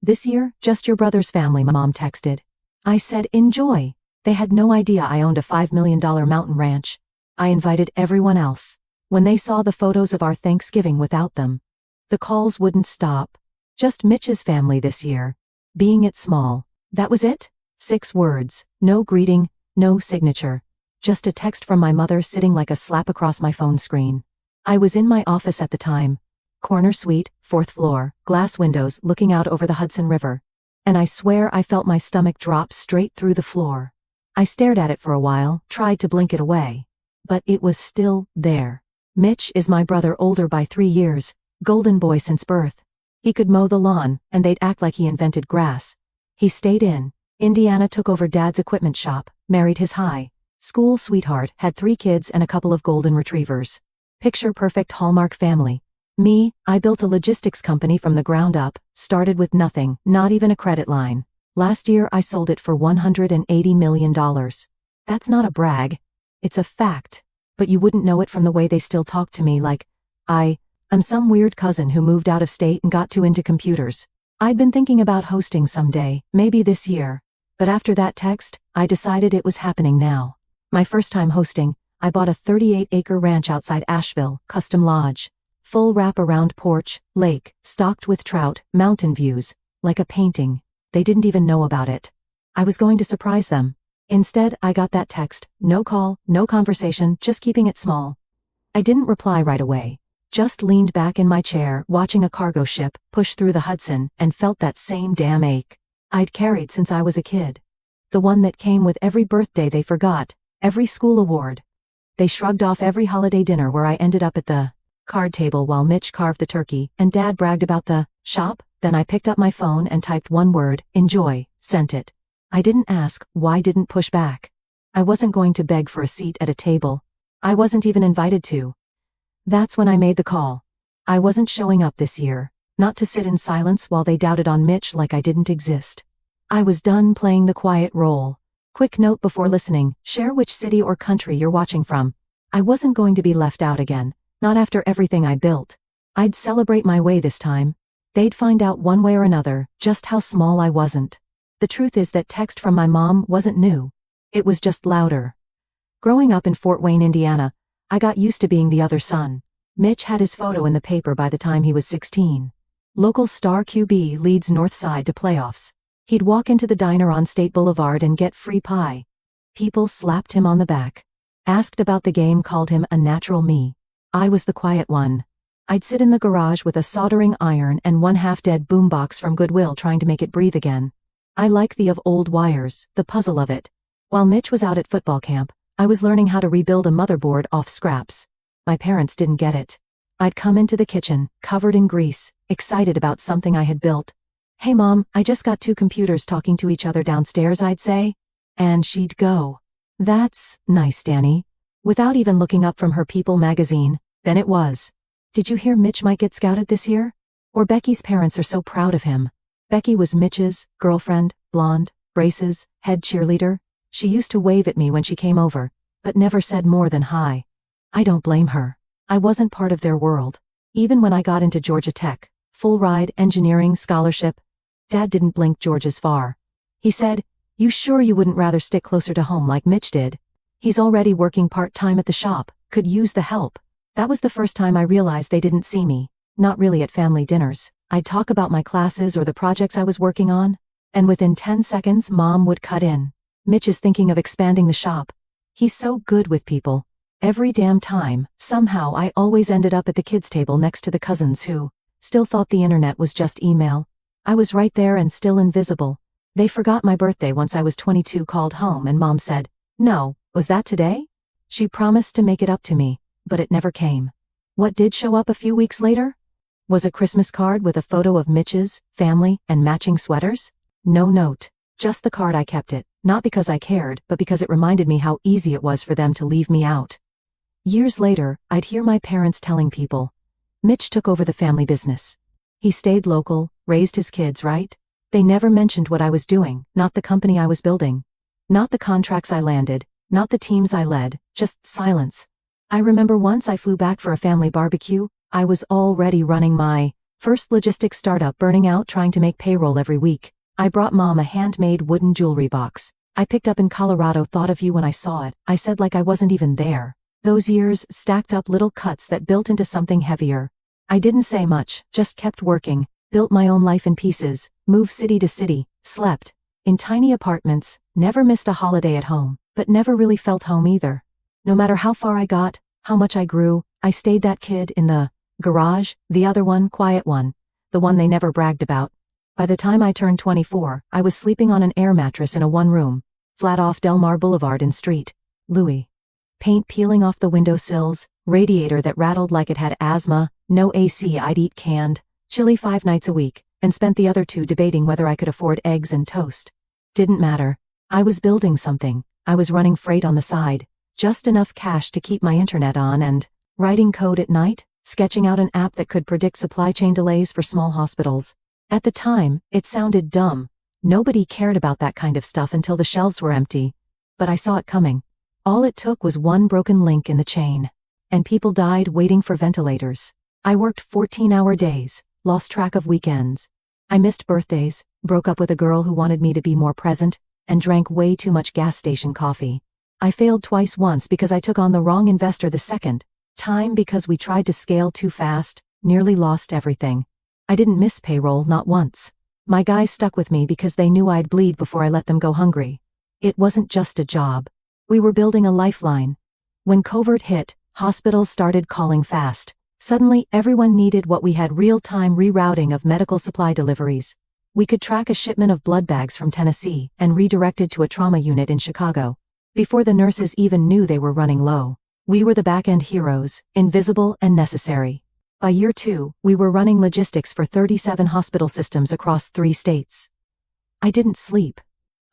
This year, just your brother's family, Mom texted. I said, enjoy. They had no idea I owned a $5 million mountain ranch. I invited everyone else. When they saw the photos of our Thanksgiving without them, the calls wouldn't stop. Just Mitch's family this year. Being it small. That was it? 6 words. No greeting, no signature. Just a text from my mother sitting like a slap across my phone screen. I was in my office at the time. Corner suite, 4th floor, glass windows looking out over the Hudson River. And I swear I felt my stomach drop straight through the floor. I stared at it for a while, tried to blink it away. But it was still there. Mitch is my brother, older by 3 years, golden boy since birth. He could mow the lawn, and they'd act like he invented grass. He stayed in Indiana, took over Dad's equipment shop, married his high school sweetheart, had 3 kids and a couple of golden retrievers. Picture perfect Hallmark family. Me, I built a logistics company from the ground up, started with nothing, not even a credit line. Last year I sold it for $180 million. That's not a brag. It's a fact. But you wouldn't know it from the way they still talk to me, like I'm some weird cousin who moved out of state and got too into computers. I'd been thinking about hosting someday, maybe this year. But after that text, I decided it was happening now. My first time hosting, I bought a 38-acre ranch outside Asheville, custom lodge. Full wrap-around porch, lake, stocked with trout, mountain views, like a painting. They didn't even know about it. I was going to surprise them. Instead, I got that text, no call, no conversation, just keeping it small. I didn't reply right away. Just leaned back in my chair, watching a cargo ship push through the Hudson, and felt that same damn ache I'd carried since I was a kid. The one that came with every birthday they forgot, every school award. They shrugged off every holiday dinner where I ended up at the card table while Mitch carved the turkey and Dad bragged about the shop. Then I picked up my phone and typed one word, enjoy, sent it. I didn't ask why, didn't push back. I wasn't going to beg for a seat at a table. I wasn't even invited to. That's when I made the call. I wasn't showing up this year, not to sit in silence while they doubted on Mitch like I didn't exist. I was done playing the quiet role. Quick note before listening, share which city or country you're watching from. I wasn't going to be left out again. Not after everything I built. I'd celebrate my way this time. They'd find out one way or another just how small I wasn't. The truth is that text from my mom wasn't new. It was just louder. Growing up in Fort Wayne, Indiana, I got used to being the other son. Mitch had his photo in the paper by the time he was 16. Local star QB leads North Side to playoffs. He'd walk into the diner on State Boulevard and get free pie. People slapped him on the back. Asked about the game, called him a natural me. I was the quiet one. I'd sit in the garage with a soldering iron and one half-dead boombox from Goodwill trying to make it breathe again. I like the of old wires, the puzzle of it. While Mitch was out at football camp, I was learning how to rebuild a motherboard off scraps. My parents didn't get it. I'd come into the kitchen, covered in grease, excited about something I had built. Hey Mom, I just got 2 computers talking to each other downstairs, I'd say. And she'd go, that's nice, Danny. Without even looking up from her People magazine. Then it was. Did you hear Mitch might get scouted this year? Or Becky's parents are so proud of him. Becky was Mitch's girlfriend, blonde, braces, head cheerleader. She used to wave at me when she came over, but never said more than hi. I don't blame her. I wasn't part of their world. Even when I got into Georgia Tech, full ride, engineering, scholarship, Dad didn't blink Georgia's far. He said, you sure you wouldn't rather stick closer to home like Mitch did? He's already working part-time at the shop, could use the help. That was the first time I realized they didn't see me, not really at family dinners. I'd talk about my classes or the projects I was working on, and within 10 seconds Mom would cut in. Mitch is thinking of expanding the shop. He's so good with people. Every damn time, somehow I always ended up at the kids' table next to the cousins who still thought the internet was just email. I was right there and still invisible. They forgot my birthday once I was 22, called home and Mom said, no, was that today? She promised to make it up to me. But it never came. What did show up a few weeks later? Was a Christmas card with a photo of Mitch's family and matching sweaters? No note. Just the card. I kept it, not because I cared, but because it reminded me how easy it was for them to leave me out. Years later, I'd hear my parents telling people, Mitch took over the family business. He stayed local, raised his kids right. They never mentioned what I was doing, not the company I was building. Not the contracts I landed, not the teams I led, just silence. I remember once I flew back for a family barbecue, I was already running my First logistics startup burning out trying to make payroll every week. I brought mom a handmade wooden jewelry box. I picked up in Colorado, thought of you when I saw it, I said like I wasn't even there. Those years stacked up little cuts that built into something heavier. I didn't say much, just kept working, built my own life in pieces, moved city to city, slept in tiny apartments, never missed a holiday at home, but never really felt home either. No matter how far I got, how much I grew, I stayed that kid in the garage, the other one, quiet one, the one they never bragged about. By the time I turned 24, I was sleeping on an air mattress in a one-room, flat off Del Mar Boulevard in Street Louis. Paint peeling off the windowsills, radiator that rattled like it had asthma, no AC. I'd eat canned chili 5 nights a week, and spent the other 2 debating whether I could afford eggs and toast. Didn't matter. I was building something. I was running freight on the side, just enough cash to keep my internet on, and writing code at night, sketching out an app that could predict supply chain delays for small hospitals. At the time, it sounded dumb. Nobody cared about that kind of stuff until the shelves were empty. But I saw it coming. All it took was one broken link in the chain, and people died waiting for ventilators. I worked 14-hour days, lost track of weekends. I missed birthdays, broke up with a girl who wanted me to be more present, and drank way too much gas station coffee. I failed twice, once because I took on the wrong investor, the second time because we tried to scale too fast, nearly lost everything. I didn't miss payroll, not once. My guys stuck with me because they knew I'd bleed before I let them go hungry. It wasn't just a job. We were building a lifeline. When COVID hit, hospitals started calling fast. Suddenly, everyone needed what we had: real-time rerouting of medical supply deliveries. We could track a shipment of blood bags from Tennessee and redirect it to a trauma unit in Chicago. Before the nurses even knew they were running low. We were the back-end heroes, invisible and necessary. By year 2, we were running logistics for 37 hospital systems across 3 states. I didn't sleep.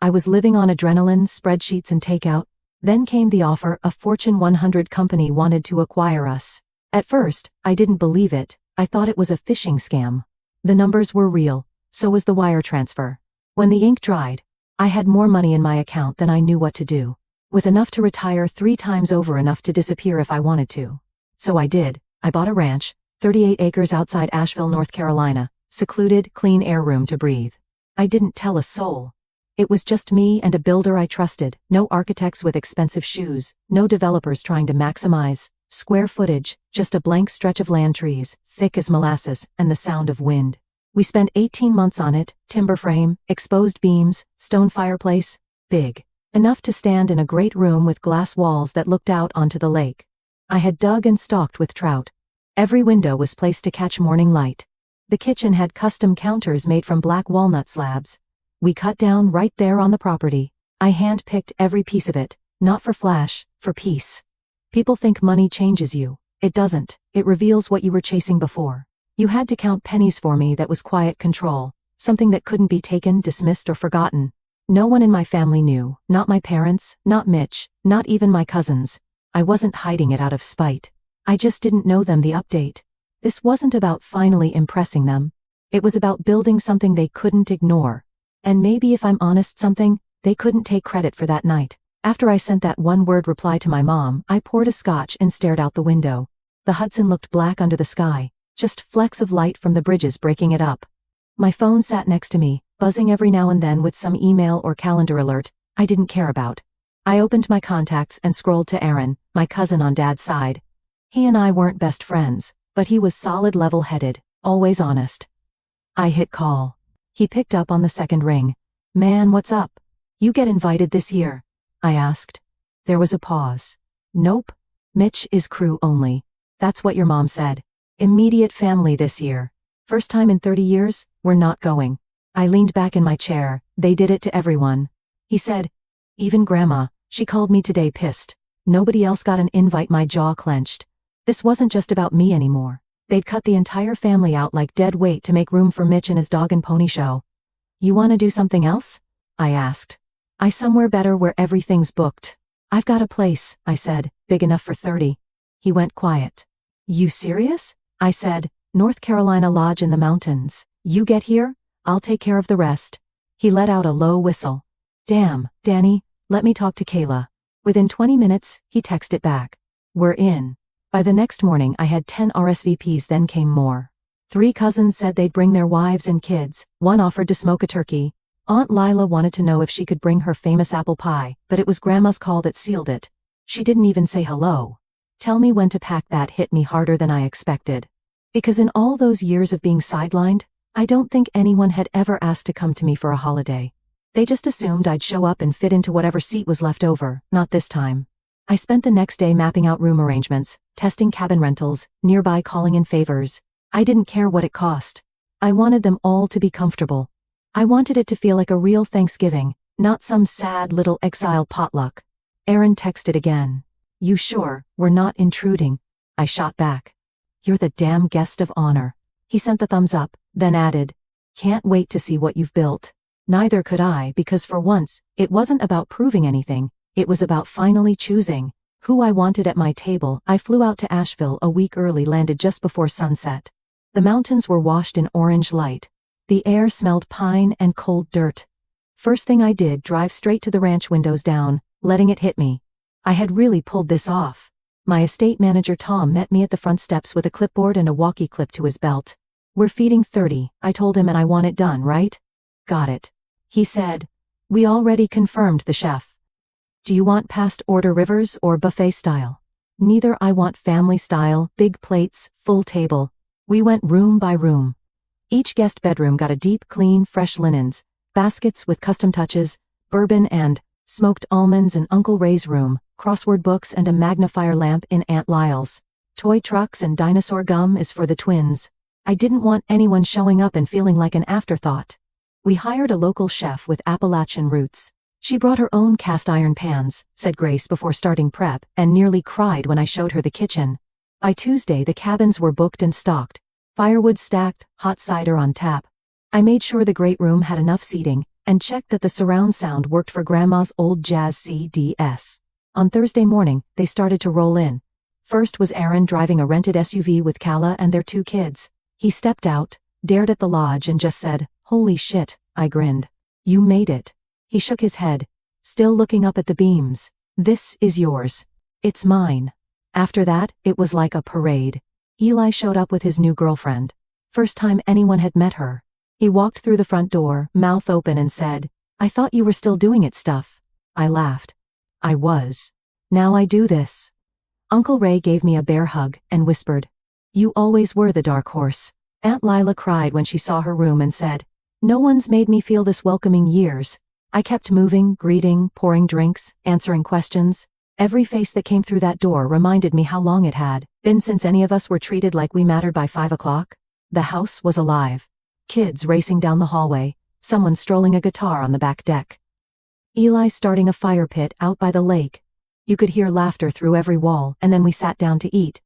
I was living on adrenaline, spreadsheets and takeout. Then came the offer. A Fortune 100 company wanted to acquire us. At first, I didn't believe it. I thought it was a phishing scam. The numbers were real, so was the wire transfer. When the ink dried, I had more money in my account than I knew what to do. With enough to retire 3 times over, enough to disappear if I wanted to. So I did. I bought a ranch, 38 acres outside Asheville, North Carolina, secluded, clean air, room to breathe. I didn't tell a soul. It was just me and a builder I trusted, no architects with expensive shoes, no developers trying to maximize square footage, just a blank stretch of land, trees, thick as molasses, and the sound of wind. We spent 18 months on it, timber frame, exposed beams, stone fireplace, big enough to stand in a great room with glass walls that looked out onto the lake. I had dug and stocked with trout. Every window was placed to catch morning light. The kitchen had custom counters made from black walnut slabs. We cut down right there on the property. I hand-picked every piece of it, not for flash, for peace. People think money changes you. It doesn't. It reveals what you were chasing before. You had to count pennies for me. That was quiet control, something that couldn't be taken, dismissed, or forgotten. No one in my family knew, not my parents, not Mitch, not even my cousins. I wasn't hiding it out of spite. I just didn't know them. The update. This wasn't about finally impressing them. It was about building something they couldn't ignore. And maybe, if I'm honest, something they couldn't take credit for that night. After I sent that one-word reply to my mom, I poured a scotch and stared out the window. The Hudson looked black under the sky, just flecks of light from the bridges breaking it up. My phone sat next to me, buzzing every now and then with some email or calendar alert I didn't care about. I opened my contacts and scrolled to Aaron, my cousin on Dad's side. He and I weren't best friends, but he was solid, level-headed, always honest. I hit call. He picked up on the second ring. "Man, what's up? You get invited this year?" I asked. There was a pause. "Nope. Mitch is crew only. That's what your mom said. Immediate family this year. First time in 30 years, we're not going." I leaned back in my chair. "They did it to everyone." He said. "Even Grandma. She called me today, pissed. Nobody else got an invite." My jaw clenched. This wasn't just about me anymore. They'd cut the entire family out like dead weight to make room for Mitch and his dog and pony show. "You want to do something else?" I asked. Somewhere better where everything's booked." "I've got a place," I said, "big enough for 30. He went quiet. "You serious?" I said. "North Carolina lodge in the mountains. You get here, I'll take care of the rest." He let out a low whistle. "Damn, Danny, let me talk to Kayla." Within 20 minutes, he texted back. "We're in." By the next morning I had 10 RSVPs, then came more. 3 cousins said they'd bring their wives and kids, 1 offered to smoke a turkey. Aunt Lila wanted to know if she could bring her famous apple pie, but it was Grandma's call that sealed it. She didn't even say hello. Tell me when to pack. That hit me harder than I expected. Because in all those years of being sidelined, I don't think anyone had ever asked to come to me for a holiday. They just assumed I'd show up and fit into whatever seat was left over. Not this time. I spent the next day mapping out room arrangements, testing cabin rentals, nearby calling in favors. I didn't care what it cost. I wanted them all to be comfortable. I wanted it to feel like a real Thanksgiving, not some sad little exile potluck. Aaron texted again. You sure we're not intruding? I shot back. You're the damn guest of honor. He sent the thumbs up, then added, can't wait to see what you've built. Neither could I, because for once, it wasn't about proving anything. It was about finally choosing who I wanted at my table. I flew out to Asheville a week early, landed just before sunset. The mountains were washed in orange light. The air smelled pine and cold dirt. First thing I did, drive straight to the ranch, windows down, letting it hit me. I had really pulled this off. My estate manager Tom met me at the front steps with a clipboard and a walkie clip to his belt. We're feeding 30, I told him, and I want it done, right? Got it. He said. We already confirmed the chef. Do you want past order Rivers or buffet style? Neither. I want family style, big plates, full table. We went room by room. Each guest bedroom got a deep clean, fresh linens, baskets with custom touches, bourbon and smoked almonds in Uncle Ray's room, crossword books and a magnifier lamp in Aunt Lyle's. Toy trucks and dinosaur gum is for the twins. I didn't want anyone showing up and feeling like an afterthought. We hired a local chef with Appalachian roots. She brought her own cast iron pans, said Grace before starting prep, and nearly cried when I showed her the kitchen. By Tuesday the cabins were booked and stocked. Firewood stacked, hot cider on tap. I made sure the great room had enough seating, and checked that the surround sound worked for Grandma's old jazz CDs. On Thursday morning, they started to roll in. First was Aaron driving a rented SUV with Kala and their 2 kids. He stepped out, dared at the lodge, and just said, holy shit. I grinned. You made it. He shook his head, still looking up at the beams. This is yours. It's mine. After that, it was like a parade. Eli showed up with his new girlfriend. First time anyone had met her. He walked through the front door, mouth open, and said, I thought you were still doing it stuff. I laughed. I was. Now I do this. Uncle Ray gave me a bear hug and whispered, you always were the dark horse. Aunt Lila cried when she saw her room and said, no one's made me feel this welcoming years. I kept moving, greeting, pouring drinks, answering questions. Every face that came through that door reminded me how long it had been since any of us were treated like we mattered by 5 o'clock. The house was alive. Kids racing down the hallway, someone strolling a guitar on the back deck. Eli starting a fire pit out by the lake. You could hear laughter through every wall, and then we sat down to eat.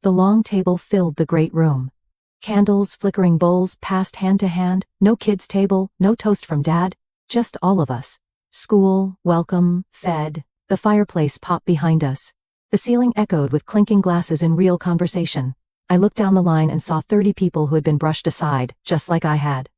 The long table filled the great room. Candles, flickering bowls passed hand to hand, no kids' table, no toast from Dad, just all of us. School, welcome, fed. The fireplace popped behind us. The ceiling echoed with clinking glasses in real conversation. I looked down the line and saw 30 people who had been brushed aside, just like I had.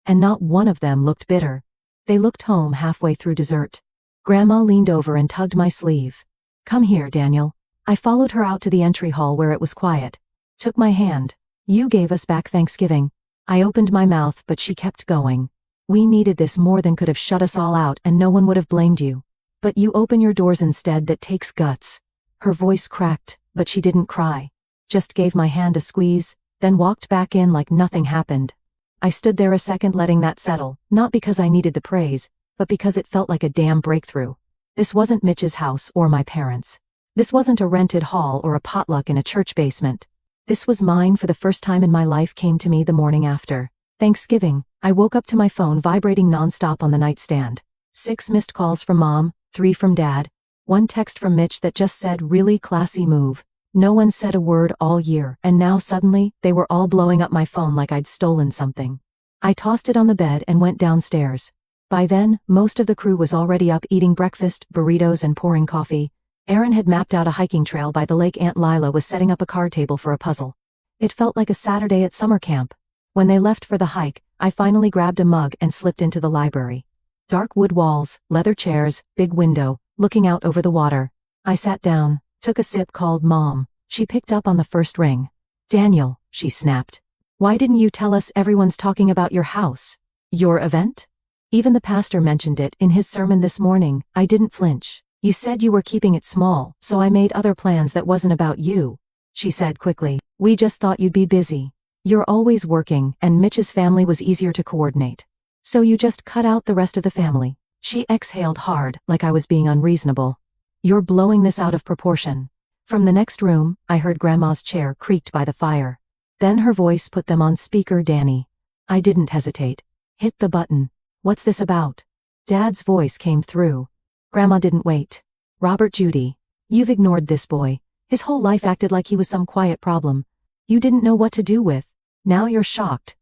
And not one of them looked bitter. They looked home halfway through dessert. Grandma leaned over and tugged my sleeve. Come here, Daniel. I followed her out to the entry hall where it was quiet. Took my hand. You gave us back Thanksgiving. I opened my mouth, but she kept going. We needed this more than could have shut us all out, and no one would have blamed you. But you open your doors instead. That takes guts. Her voice cracked, but she didn't cry. Just gave my hand a squeeze, then walked back in like nothing happened. I stood there a second letting that settle, not because I needed the praise, but because it felt like a damn breakthrough. This wasn't Mitch's house or my parents'. This wasn't a rented hall or a potluck in a church basement. This was mine. For the first time in my life came to me the morning after Thanksgiving. I woke up to my phone vibrating nonstop on the nightstand. 6 missed calls from Mom, 3 from Dad, 1 text from Mitch that just said really classy move. No one said a word all year, and now suddenly, they were all blowing up my phone like I'd stolen something. I tossed it on the bed and went downstairs. By then, most of the crew was already up eating breakfast, burritos, and pouring coffee. Aaron had mapped out a hiking trail by the lake. Aunt Lila was setting up a card table for a puzzle. It felt like a Saturday at summer camp. When they left for the hike, I finally grabbed a mug and slipped into the library. Dark wood walls, leather chairs, big window, looking out over the water. I sat down, took a sip, called Mom. She picked up on the first ring. Daniel, she snapped. Why didn't you tell us everyone's talking about your house? Your event? Even the pastor mentioned it in his sermon this morning. I didn't flinch. You said you were keeping it small, so I made other plans that wasn't about you, she said quickly. We just thought you'd be busy. You're always working, and Mitch's family was easier to coordinate. So you just cut out the rest of the family. She exhaled hard, like I was being unreasonable. You're blowing this out of proportion. From the next room, I heard Grandma's chair creaked by the fire. Then her voice put them on speaker. Danny. I didn't hesitate. Hit the button. What's this about? Dad's voice came through. Grandma didn't wait. Robert Judy. You've ignored this boy. His whole life acted like he was some quiet problem you didn't know what to do with. Now you're shocked.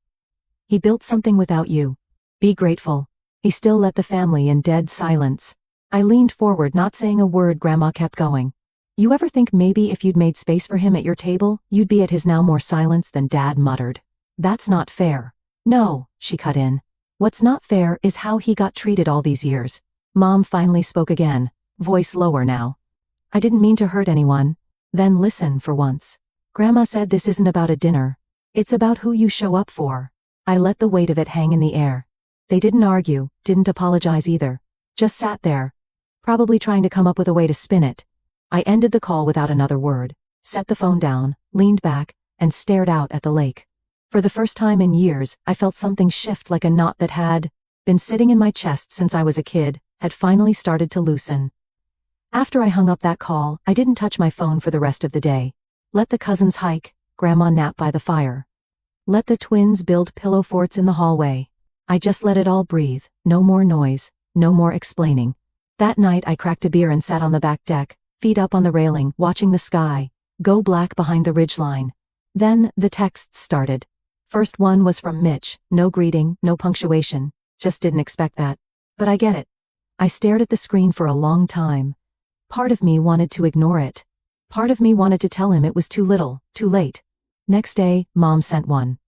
He built something without you. Be grateful. He still let the family in dead silence. I leaned forward, not saying a word. Grandma kept going. You ever think maybe if you'd made space for him at your table, you'd be at his? Now more silence than Dad muttered. That's not fair. No, she cut in. What's not fair is how he got treated all these years. Mom finally spoke again, voice lower now. I didn't mean to hurt anyone. Then listen for once. Grandma said this isn't about a dinner. It's about who you show up for. I let the weight of it hang in the air. They didn't argue, didn't apologize either. Just sat there, probably trying to come up with a way to spin it. I ended the call without another word, set the phone down, leaned back, and stared out at the lake. For the first time in years, I felt something shift, like a knot that had been sitting in my chest since I was a kid, had finally started to loosen. After I hung up that call, I didn't touch my phone for the rest of the day. Let the cousins hike, Grandma nap by the fire. Let the twins build pillow forts in the hallway. I just let it all breathe, no more noise, no more explaining. That night I cracked a beer and sat on the back deck, feet up on the railing, watching the sky go black behind the ridgeline. Then the texts started. First one was from Mitch, no greeting, no punctuation, just didn't expect that. But I get it. I stared at the screen for a long time. Part of me wanted to ignore it. Part of me wanted to tell him it was too little, too late. Next day, Mom sent one.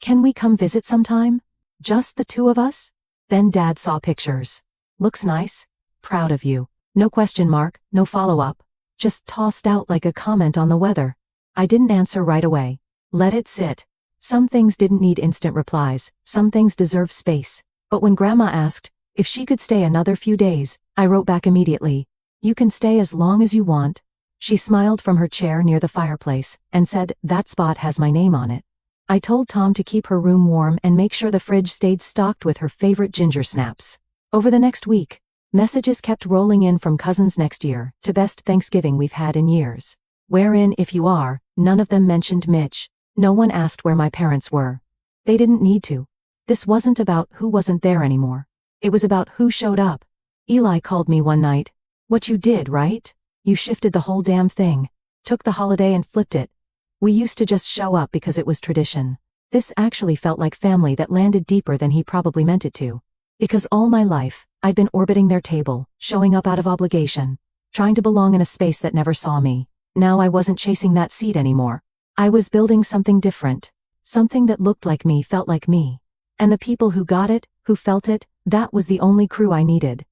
Can we come visit sometime? Just the two of us? Then Dad saw pictures. Looks nice. Proud of you. No question mark, no follow-up. Just tossed out like a comment on the weather. I didn't answer right away. Let it sit. Some things didn't need instant replies, some things deserve space. But when Grandma asked if she could stay another few days, I wrote back immediately. You can stay as long as you want. She smiled from her chair near the fireplace and said, that spot has my name on it. I told Tom to keep her room warm and make sure the fridge stayed stocked with her favorite ginger snaps. Over the next week, messages kept rolling in from cousins. Next year, to best Thanksgiving we've had in years. Wherein, if you are, none of them mentioned Mitch. No one asked where my parents were. They didn't need to. This wasn't about who wasn't there anymore. It was about who showed up. Eli called me one night. What you did, right? You shifted the whole damn thing. Took the holiday and flipped it. We used to just show up because it was tradition. This actually felt like family that landed deeper than he probably meant it to. Because all my life, I'd been orbiting their table, showing up out of obligation, trying to belong in a space that never saw me. Now I wasn't chasing that seat anymore. I was building something different. Something that looked like me, felt like me. And the people who got it, who felt it, that was the only crew I needed.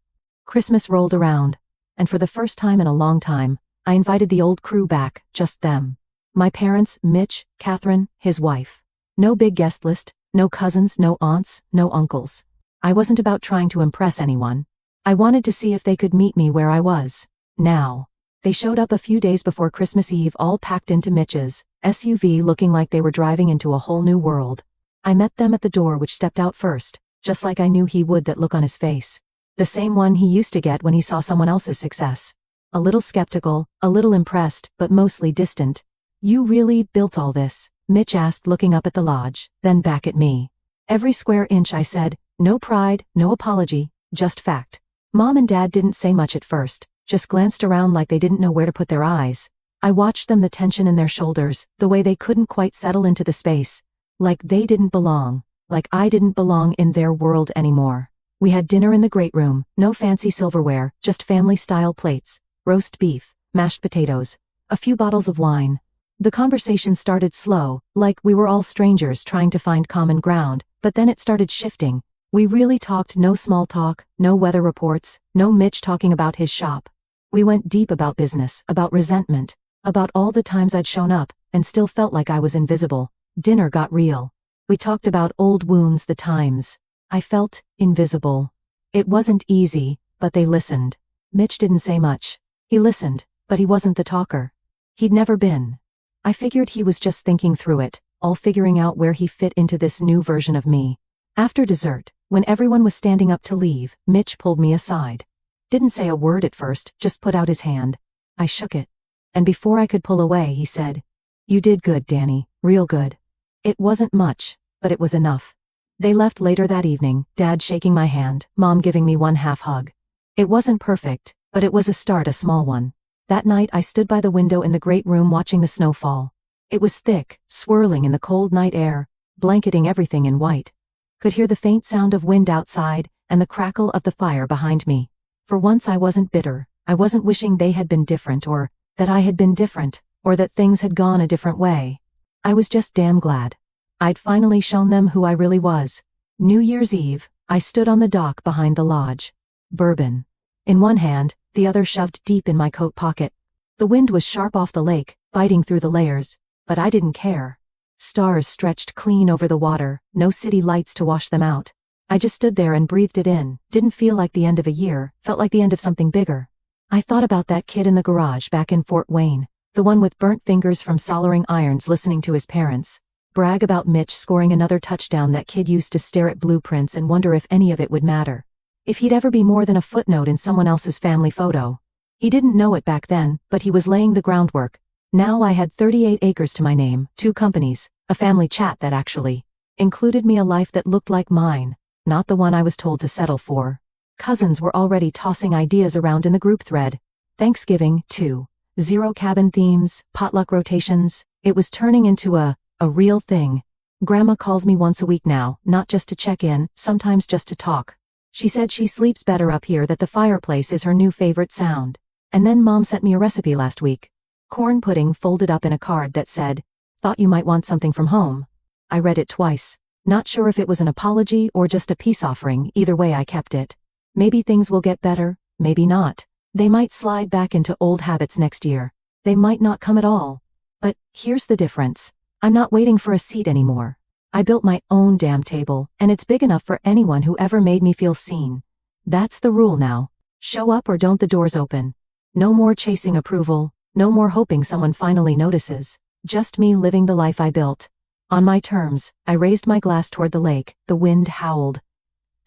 Christmas rolled around. And for the first time in a long time, I invited the old crew back, just them. My parents, Mitch, Catherine, his wife. No big guest list, no cousins, no aunts, no uncles. I wasn't about trying to impress anyone. I wanted to see if they could meet me where I was. Now. They showed up a few days before Christmas Eve, all packed into Mitch's SUV, looking like they were driving into a whole new world. I met them at the door, which stepped out first, just like I knew he would. That look on his face. The same one he used to get when he saw someone else's success. A little skeptical, a little impressed, but mostly distant. You really built all this? Mitch asked, looking up at the lodge, then back at me. Every square inch, I said. No pride, no apology, just fact. Mom and Dad didn't say much at first, just glanced around like they didn't know where to put their eyes. I watched them, the tension in their shoulders, the way they couldn't quite settle into the space. Like they didn't belong, like I didn't belong in their world anymore. We had dinner in the great room, no fancy silverware, just family-style plates, roast beef, mashed potatoes, a few bottles of wine. The conversation started slow, like we were all strangers trying to find common ground, but then it started shifting. We really talked, no small talk, no weather reports, no Mitch talking about his shop. We went deep about business, about resentment, about all the times I'd shown up, and still felt like I was invisible. Dinner got real. We talked about old wounds, the times I felt invisible. It wasn't easy, but they listened. Mitch didn't say much. He listened, but he wasn't the talker. He'd never been. I figured he was just thinking through it, all figuring out where he fit into this new version of me. After dessert, when everyone was standing up to leave, Mitch pulled me aside. Didn't say a word at first, just put out his hand. I shook it. And before I could pull away, he said, "You did good, Danny, real good." It wasn't much, but it was enough. They left later that evening, Dad shaking my hand, Mom giving me one half hug. It wasn't perfect, but it was a start, a small one. That night I stood by the window in the great room watching the snow fall. It was thick, swirling in the cold night air, blanketing everything in white. Could hear the faint sound of wind outside, and the crackle of the fire behind me. For once I wasn't bitter. I wasn't wishing they had been different, or that I had been different, or that things had gone a different way. I was just damn glad. I'd finally shown them who I really was. New Year's Eve, I stood on the dock behind the lodge. Bourbon in one hand, the other shoved deep in my coat pocket. The wind was sharp off the lake, biting through the layers, but I didn't care. Stars stretched clean over the water, no city lights to wash them out. I just stood there and breathed it in. Didn't feel like the end of a year, felt like the end of something bigger. I thought about that kid in the garage back in Fort Wayne, the one with burnt fingers from soldering irons, listening to his parents brag about Mitch scoring another touchdown. That kid used to stare at blueprints and wonder if any of it would matter. If he'd ever be more than a footnote in someone else's family photo. He didn't know it back then, but he was laying the groundwork. Now I had 38 acres to my name, 2 companies, a family chat that actually included me, a life that looked like mine, not the one I was told to settle for. Cousins were already tossing ideas around in the group thread. Thanksgiving, too. 0 cabin themes, potluck rotations. It was turning into a real thing. Grandma calls me once a week now, not just to check in, sometimes just to talk. She said she sleeps better up here, that the fireplace is her new favorite sound. And then Mom sent me a recipe last week. Corn pudding folded up in a card that said, "Thought you might want something from home." I read it twice. Not sure if it was an apology or just a peace offering. Either way, I kept it. Maybe things will get better, maybe not. They might slide back into old habits next year. They might not come at all. But here's the difference. I'm not waiting for a seat anymore. I built my own damn table, and it's big enough for anyone who ever made me feel seen. That's the rule now. Show up or don't, the doors open. No more chasing approval, no more hoping someone finally notices. Just me living the life I built. On my terms. I raised my glass toward the lake, the wind howled.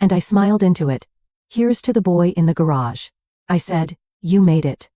And I smiled into it. "Here's to the boy in the garage." I said, "You made it."